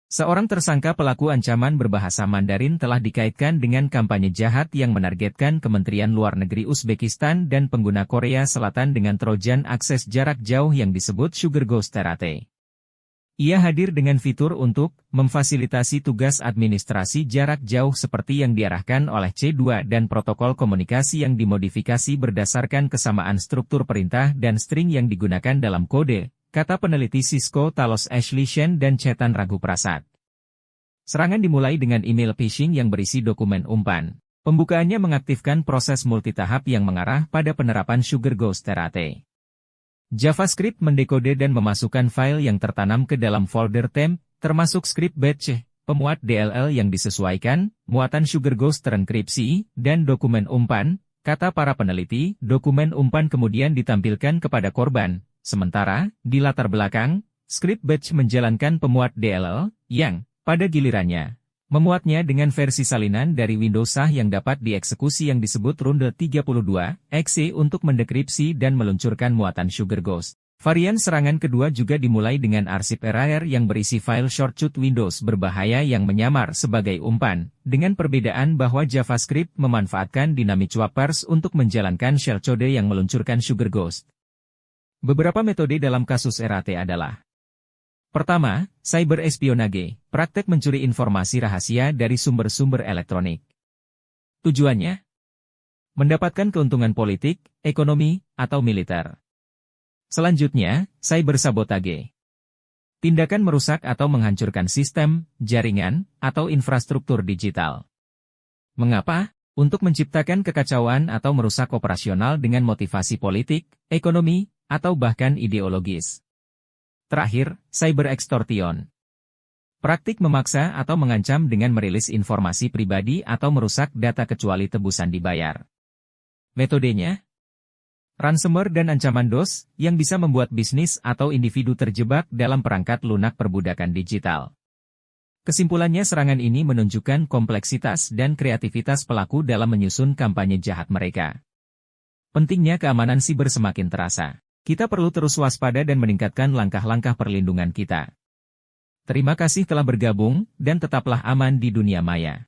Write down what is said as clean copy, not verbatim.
Seorang tersangka pelaku ancaman berbahasa Mandarin telah dikaitkan dengan kampanye jahat yang menargetkan Kementerian Luar Negeri Uzbekistan dan pengguna Korea Selatan dengan trojan akses jarak jauh yang disebut Sugar Ghost Terate. Ia hadir dengan fitur untuk memfasilitasi tugas administrasi jarak jauh seperti yang diarahkan oleh C2 dan protokol komunikasi yang dimodifikasi berdasarkan kesamaan struktur perintah dan string yang digunakan dalam kode, kata peneliti Cisco Talos Ashley Shen dan Chetan Raghuprasad. Serangan dimulai dengan email phishing yang berisi dokumen umpan. Pembukaannya mengaktifkan proses multitahap yang mengarah pada penerapan Sugar Ghost Terate. JavaScript mendekode dan memasukkan file yang tertanam ke dalam folder temp, termasuk script batch, pemuat DLL yang disesuaikan, muatan Sugar Ghost terenkripsi, dan dokumen umpan. Kata para peneliti, dokumen umpan kemudian ditampilkan kepada korban. Sementara, di latar belakang, script batch menjalankan pemuat DLL, yang, pada gilirannya, memuatnya dengan versi salinan dari Windows sah yang dapat dieksekusi yang disebut Runde 32.exe untuk mendekripsi dan meluncurkan muatan Sugar Ghost. Varian serangan kedua juga dimulai dengan arsip RAR yang berisi file shortcut Windows berbahaya yang menyamar sebagai umpan, dengan perbedaan bahwa JavaScript memanfaatkan dynamic swappers untuk menjalankan shellcode yang meluncurkan Sugar Ghost. Beberapa metode dalam kasus RAT adalah: pertama, cyber espionage, praktek mencuri informasi rahasia dari sumber-sumber elektronik. Tujuannya? Mendapatkan keuntungan politik, ekonomi, atau militer. Selanjutnya, cyber sabotage. Tindakan merusak atau menghancurkan sistem, jaringan, atau infrastruktur digital. Mengapa? Untuk menciptakan kekacauan atau merusak operasional dengan motivasi politik, ekonomi, atau bahkan ideologis. Terakhir, cyber extortion. Praktik memaksa atau mengancam dengan merilis informasi pribadi atau merusak data kecuali tebusan dibayar. Metodenya? Ransomware dan ancaman DOS, yang bisa membuat bisnis atau individu terjebak dalam perangkat lunak perbudakan digital. Kesimpulannya, serangan ini menunjukkan kompleksitas dan kreativitas pelaku dalam menyusun kampanye jahat mereka. Pentingnya keamanan siber semakin terasa. Kita perlu terus waspada dan meningkatkan langkah-langkah perlindungan kita. Terima kasih telah bergabung, dan tetaplah aman di dunia maya.